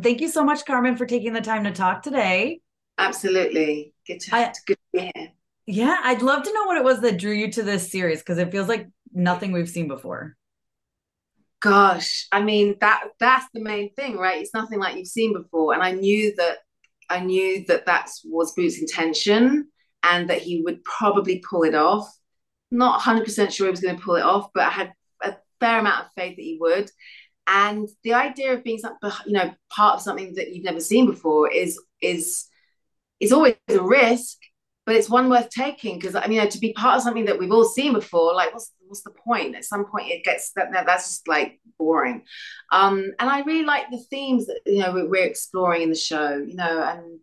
Thank you so much, Carmen, for taking the time to talk today. Absolutely. Good to be here. Yeah, I'd love to know what it was that drew you to this series because it feels like nothing we've seen before. Gosh, I mean that's the main thing, right? It's nothing like you've seen before, and I knew that that was Boots' intention, and that he would probably pull it off. Not 100% sure he was going to pull it off, but I had a fair amount of faith that he would. And the idea of being some, part of something that you've never seen before is always a risk, but it's one worth taking because I mean, to be part of something that we've all seen before, like what's the point? At some point, it gets that's just like boring. And I really like the themes that we're exploring in the show. And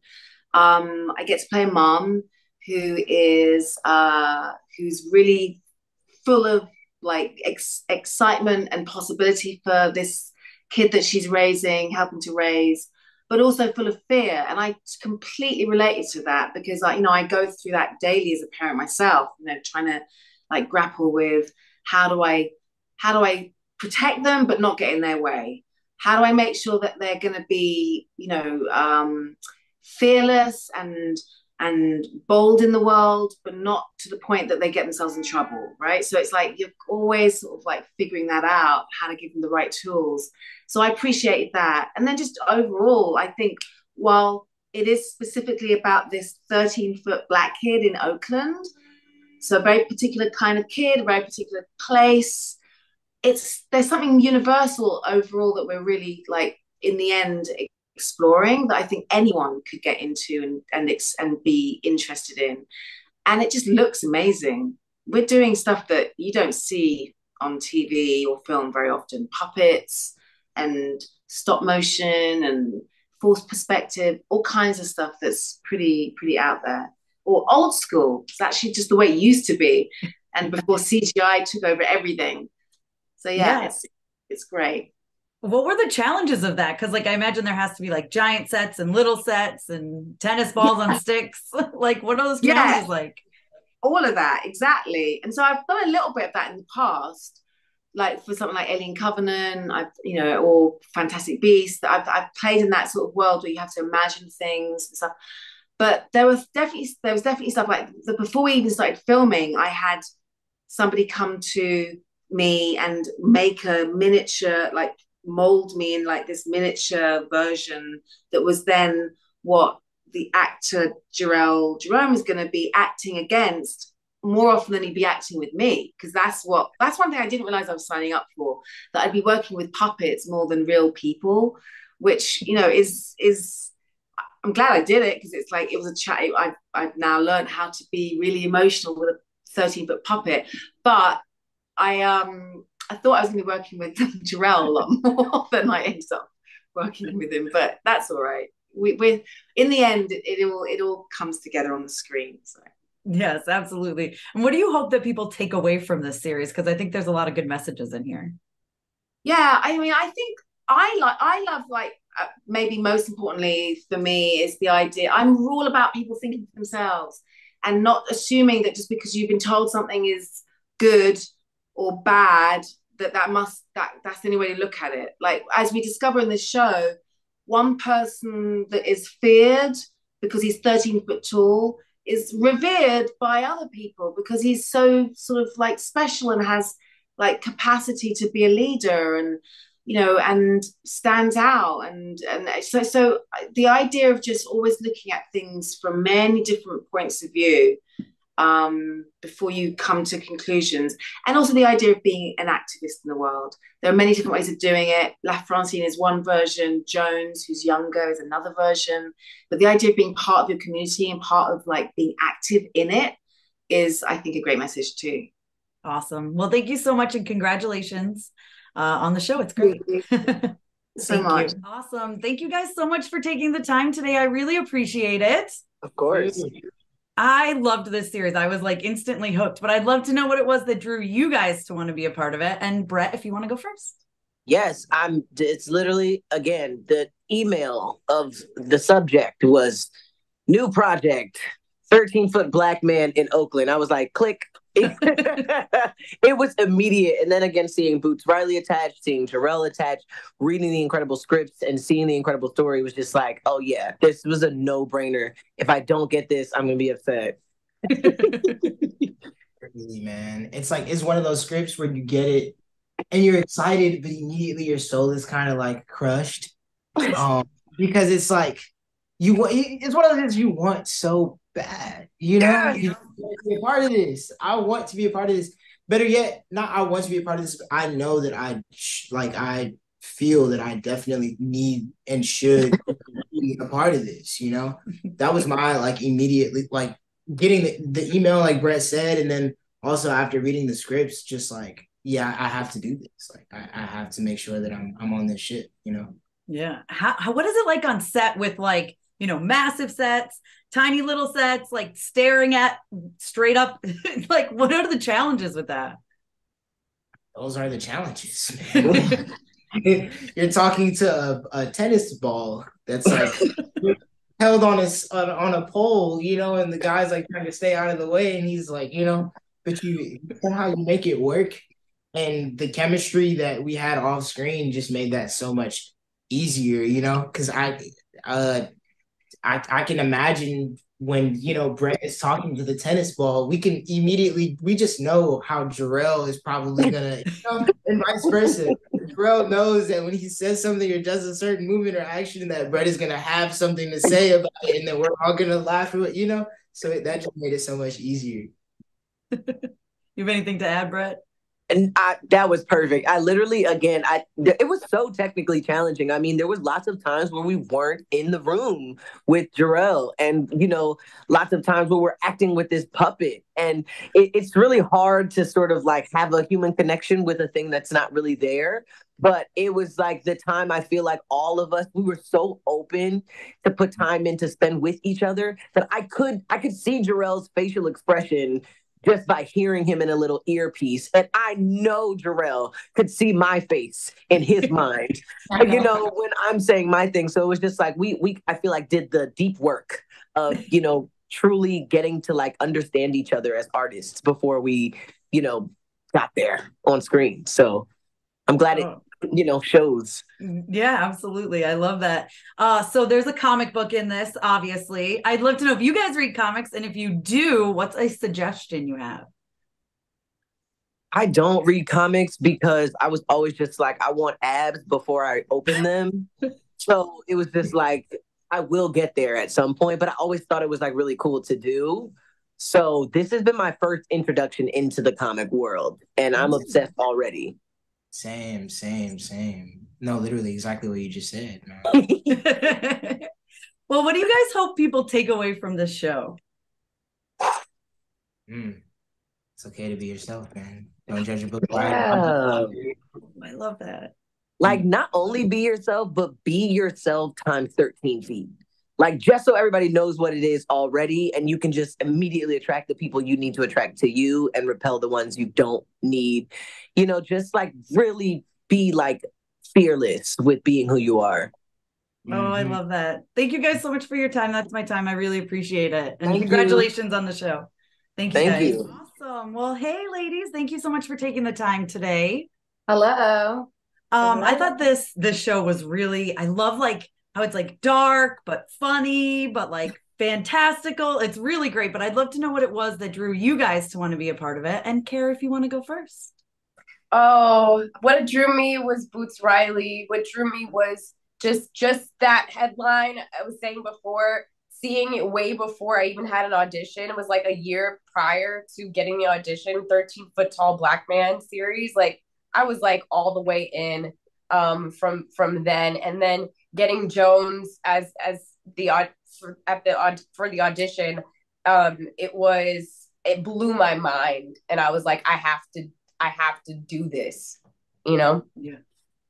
I get to play a mom who's really full of like excitement and possibility for this kid that she's raising, helping to raise, but also full of fear. And I completely related to that because I go through that daily as a parent myself, trying to like grapple with how do I protect them but not get in their way? How do I make sure that they're going to be, fearless and bold in the world, but not to the point that they get themselves in trouble, right? So it's like you're always sort of like figuring that out, how to give them the right tools. So I appreciated that. And then just overall, I think while it is specifically about this 13-foot black kid in Oakland, so a very particular kind of kid, a very particular place, there's something universal overall that we're really like in the end exploring that I think anyone could get into and be interested in. And it just looks amazing. We're doing stuff that you don't see on TV or film very often. Puppets and stop motion and forced perspective, all kinds of stuff that's pretty out there. Or old school. It's actually just the way it used to be. And before CGI took over everything. So yeah, Yeah. it's great. What were the challenges of that? Because, like, I imagine there has to be like giant sets and little sets and tennis balls on Yeah, sticks. Like, what are those yeah, challenges like? all of that exactly. And so I've done a little bit of that in the past, like for something like Alien Covenant, or Fantastic Beasts. I've played in that sort of world where you have to imagine things and stuff. But there was definitely stuff like before we even started filming, I had somebody come to me and make a miniature, like mold me in like this miniature version that was then what the actor Jarrell Jerome is going to be acting against more often than he'd be acting with me, because that's one thing I didn't realize I was signing up for, that I'd be working with puppets more than real people, which is I'm glad I did it because it's like it was a chat. I've now learned how to be really emotional with a 13-foot puppet, but I thought I was going to be working with Jarrell a lot more than I ended up working with him, but that's all right. We in the end it all comes together on the screen. So Yes, absolutely. And what do you hope that people take away from this series? Because I think there's a lot of good messages in here. yeah, I mean, I think I love like maybe most importantly for me is the idea. I'm all about people thinking for themselves and not assuming that just because you've been told something is good or bad that's the only way to look at it. Like as we discover in this show, one person that is feared because he's 13 foot tall is revered by other people because he's so sort of like special and has like capacity to be a leader and stands out and so the idea of just always looking at things from many different points of view before you come to conclusions. And also the idea of being an activist in the world. There are many different ways of doing it. La Francine is one version, Jones, who's younger, is another version. But the idea of being part of your community and part of like being active in it is, I think, a great message too. Awesome. Well, thank you so much and congratulations on the show. It's Thank great. you so Thank much. you. Awesome. Thank you guys so much for taking the time today. I really appreciate it. Of course. I loved this series. I was like instantly hooked, but I'd love to know what it was that drew you guys to want to be a part of it. And Brett, if you want to go first. Yes, it's literally again the email of the subject was new project, 13-foot black man in Oakland. I was like, click, It was immediate. And then again, seeing Boots Riley attached, seeing Jarrell attached, reading the incredible scripts and seeing the incredible story was just like, oh yeah, this was a no-brainer. If I don't get this, I'm gonna be upset. Crazy, man. It's like it's one of those scripts where you get it and you're excited, but immediately your soul is kind of like crushed. Because it's like it's one of those things you want so bad, you know? Yes. You want to be a part of this. I want to be a part of this. Better yet, not I want to be a part of this, but I know that I feel that I definitely need and should be a part of this, you know? That was my like immediately like getting the email like Brett said, and then also after reading the scripts, just like, yeah, I have to do this. Like I have to make sure that I'm on this shit, you know? Yeah. What is it like on set with like, you know, massive sets, tiny little sets, like staring at straight up? Like, what are the challenges with that? Those are the challenges, man. You're talking to a tennis ball that's like held on a pole, you know, and the guy's like trying to stay out of the way, and he's like, you know, but you somehow you make it work, and the chemistry that we had off screen just made that so much easier, you know, because I can imagine when, you know, Brett is talking to the tennis ball, we just know how Jarrell is probably gonna, you know, and vice versa. Jarrell knows that when he says something or does a certain movement or action, that Brett is gonna have something to say about it, and then we're all gonna laugh at it, you know. So that just made it so much easier. You have anything to add, Brett? And that was perfect. I literally, again, it was so technically challenging. I mean, there was lots of times where we weren't in the room with Jarrell, and you know, lots of times where we're acting with this puppet, and it's really hard to sort of like have a human connection with a thing that's not really there. But it was like the time I feel like all of us, we were so open to put time in to spend with each other that I could see Jarrell's facial expression just by hearing him in a little earpiece. And I know Jarrell could see my face in his mind, you know, when I'm saying my thing. So it was just like, I feel like did the deep work of, you know, truly getting to like understand each other as artists before we, you know, got there on screen. So I'm glad it, you know, shows. Yeah, absolutely. I love that. So there's a comic book in this, obviously. I'd love to know if you guys read comics, and if you do, what's a suggestion you have? I don't read comics because I was always just like, I want abs before I open them. So it was just like, I will get there at some point, but I always thought it was like really cool to do. So this has been my first introduction into the comic world, and I'm obsessed already. Same. No, literally exactly what you just said, man. Well, what do you guys hope people take away from this show? It's okay to be yourself, man. Don't judge a book by I love that. Like, not only be yourself, but be yourself times 13 feet. Like, just so everybody knows what it is already, and you can just immediately attract the people you need to attract to you and repel the ones you don't need. You know, just like really be like fearless with being who you are. Oh, I love that. Thank you guys so much for your time. That's my time. I really appreciate it. And Thank congratulations on the show. Thank you, Thank guys. you. Awesome. Well, hey, ladies, thank you so much for taking the time today. Hello. I thought this show was really, I love like how it's like dark, but funny, but like fantastical. It's really great, but I'd love to know what it was that drew you guys to want to be a part of it. And Kara, if you want to go first. Oh, what drew me was Boots Riley. What drew me was just that headline I was saying before, seeing it way before I even had an audition. It was like a year prior to getting the audition, 13-Foot Tall Black Man series. Like I was like all the way in from then, and then getting Jones as the for the audition, it blew my mind, and I was like, I have to do this, you know?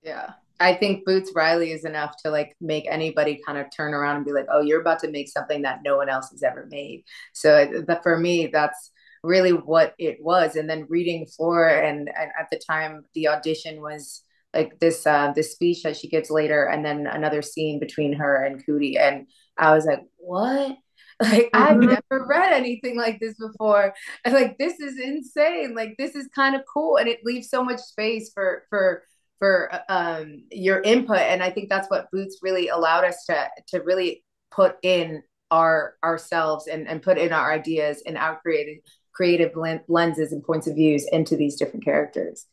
Yeah. I think Boots Riley is enough to like make anybody kind of turn around and be like, oh, you're about to make something that no one else has ever made. So for me, that's really what it was. And then reading Flora, and at the time the audition was like this speech that she gives later, and then another scene between her and Cootie. And I was like, what? Like, I've never read anything like this before. And like, this is insane. Like, this is kind of cool. And it leaves so much space for your input. And I think that's what Boots really allowed us to really put in ourselves and put in our ideas and our creative lenses and points of views into these different characters.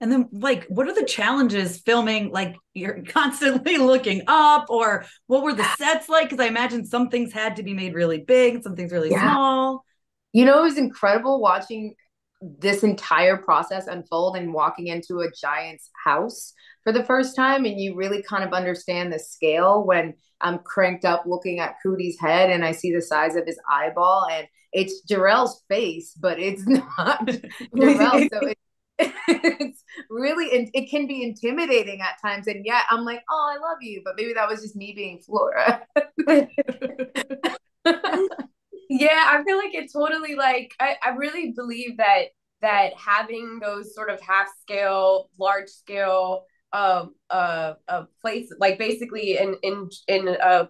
And then, like, what are the challenges filming? Like, you're constantly looking up, or what were the sets like? Because I imagine some things had to be made really big, some things really small. You know, it was incredible watching this entire process unfold and walking into a giant's house for the first time. And you really kind of understand the scale when I'm cranked up looking at Cootie's head and I see the size of his eyeball. And it's Jarrell's face, but it's not Jarrell. So it's really, it can be intimidating at times. And yet I'm like, oh, I love you. But maybe that was just me being Flora. Yeah, I feel like it totally, like, I really believe that having those sort of half scale, large scale place, like basically in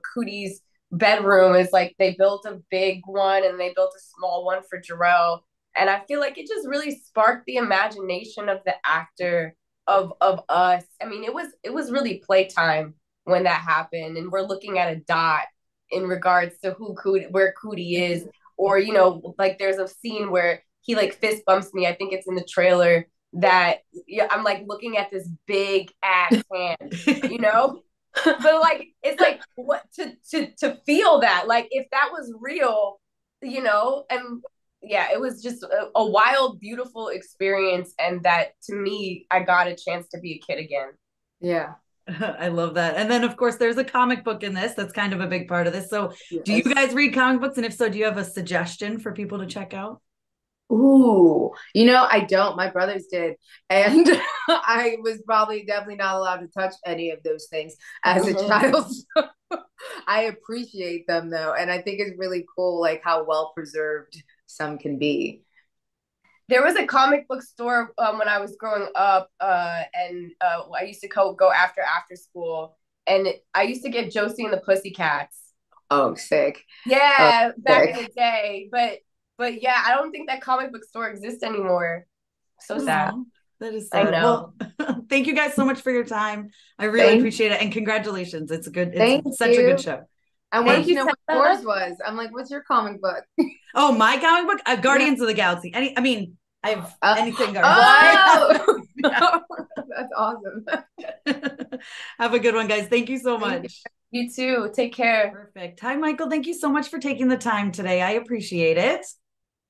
Cootie's bedroom is like they built a big one and they built a small one for Jarrell. And I feel like it just really sparked the imagination of the actor, of us. I mean, it was really playtime when that happened, and we're looking at a dot in regards to where Cootie is, or like there's a scene where he like fist bumps me. I think it's in the trailer that I'm like looking at this big ass hand, but like it's like what to feel that, like if that was real, and yeah, it was just a wild, beautiful experience, and that to me, I got a chance to be a kid again. Yeah. I love that. And then, of course, there's a comic book in this. That's kind of a big part of this. So do you guys read comic books? And if so, do you have a suggestion for people to check out? Ooh, I don't. My brothers did. And I was probably definitely not allowed to touch any of those things as a child. So I appreciate them, though. And I think it's really cool, like how well preserved some can be. There was a comic book store when I was growing up, and I used to go after school, and I used to get Josie and the Pussycats. Oh, sick! Yeah, back in the day, but yeah, I don't think that comic book store exists anymore. So sad. That is sad. I know. Well, thank you guys so much for your time. I really appreciate it, and congratulations. It's such a good show. I wanted to know what yours was. I'm like, what's your comic book? Oh, my comic book? Guardians of the Galaxy. I have anything. Oh, that's awesome. Have a good one, guys. Thank you so much. You too. Take care. Perfect. Hi, Michael. Thank you so much for taking the time today. I appreciate it.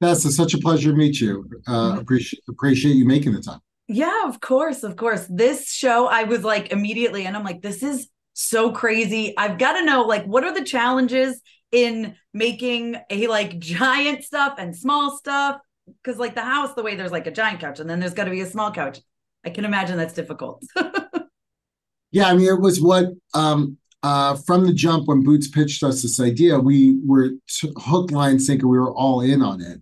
Yes, it's such a pleasure to meet you. Appreciate you making the time. Yeah, of course. This show, I was like immediately, and I'm like, this is so crazy. I've got to know, like, what are the challenges in making a like giant stuff and small stuff? Because like the house, the way there's like a giant couch and then there's got to be a small couch. I can imagine that's difficult. Yeah, I mean, it was what from the jump when Boots pitched us this idea, we were hook, line, sinker. We were all in on it,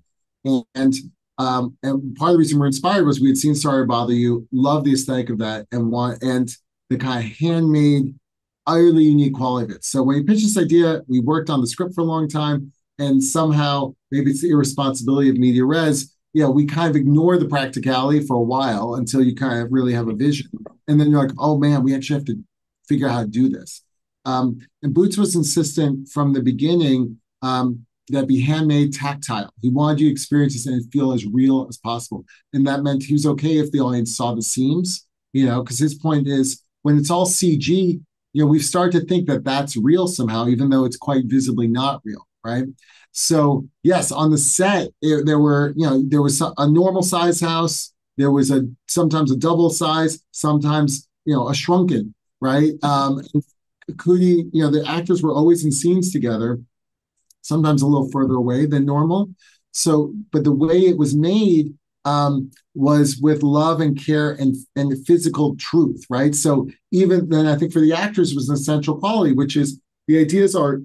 and part of the reason we're inspired was we had seen Sorry to Bother You, love the aesthetic of that, and the kind of handmade, utterly unique quality of it. So when we pitched this idea, we worked on the script for a long time. And somehow, maybe it's the irresponsibility of media res, we kind of ignore the practicality for a while until you kind of really have a vision. And then you're like, oh man, we actually have to figure out how to do this. And Boots was insistent from the beginning that be handmade, tactile. He wanted you to experience this and feel as real as possible. And that meant he was okay if the audience saw the seams, because his point is when it's all CG, we've started to think that that's real somehow, even though it's quite visibly not real. Right. So yes, on the set, there was a normal size house. There was sometimes a double size, sometimes, a shrunken, right? Cootie, the actors were always in scenes together, sometimes a little further away than normal. So, but the way it was made was with love and care and physical truth, right? So even then, I think for the actors was an essential quality, which is the ideas are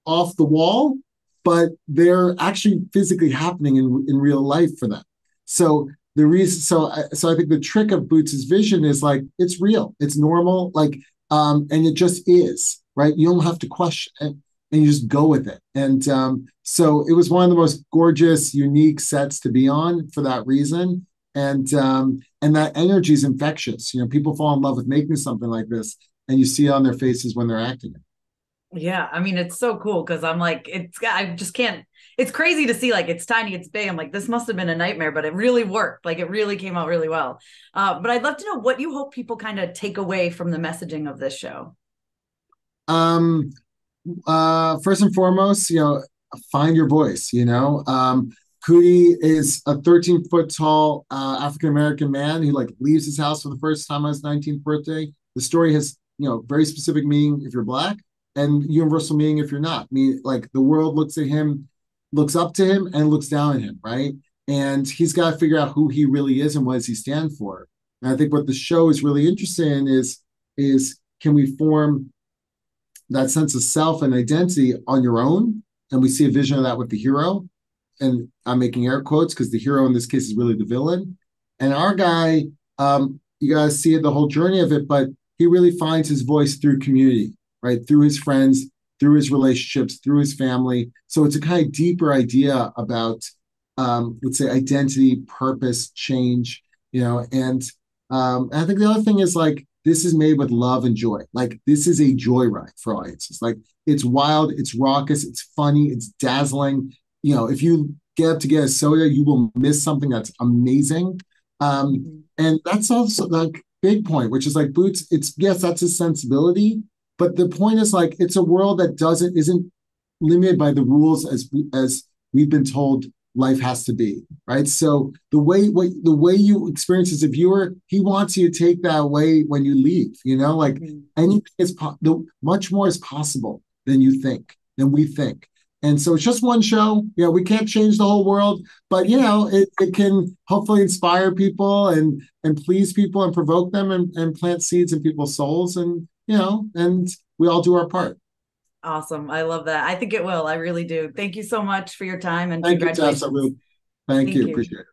off the wall, but they're actually physically happening in real life for them. So the reason, so I think the trick of Boots's vision is like, it's real, it's normal, like, and it just is, right? You don't have to question it. and you just go with it. And so it was one of the most gorgeous, unique sets to be on for that reason. And that energy is infectious. You know, people fall in love with making something like this, and you see it on their faces when they're acting it. Yeah, I mean, it's so cool because I'm like, I just can't, it's crazy to see, like, it's tiny, it's big. I'm like, this must have been a nightmare, but it really worked. Like, it really came out really well. But I'd love to know what you hope people kind of take away from the messaging of this show. First and foremost, you know, find your voice, you know. Cootie is a 13-foot tall African American man who like leaves his house for the first time on his 19th birthday. The story has, you know, very specific meaning if you're Black and universal meaning if you're not. I mean, like the world looks at him, looks up to him, and looks down at him, right? And he's got to figure out who he really is and what does he stand for. And I think what the show is really interested in is can we form that sense of self and identity on your own? And we see a vision of that with the hero. And I'm making air quotes because the hero in this case is really the villain. And our guy, you got to see it, the whole journey of it, but he really finds his voice through community, right? Through his friends, through his relationships, through his family. So it's a kind of deeper idea about, let's say, identity, purpose, change, you know. And I think the other thing is like, this is made with love and joy. Like this is a joyride for audiences. Like it's wild, it's raucous, it's funny, it's dazzling. You know, if you get up to get a soda, you will miss something that's amazing. And that's also like big point, which is like Boots. It's yes, that's his sensibility, but the point is like it's a world that isn't limited by the rules as we've been told life has to be, right? So the way you experience as a viewer, he wants you to take that away when you leave, you know, like anything is much more is possible than you think, than we think. And so it's just one show. You know, we can't change the whole world, but you know, it can hopefully inspire people and please people and provoke them and plant seeds in people's souls, and you know, and we all do our part. Awesome. I love that. I think it will. I really do. Thank you so much for your time and Thank congratulations. You, Tessa. Thank you. Appreciate it.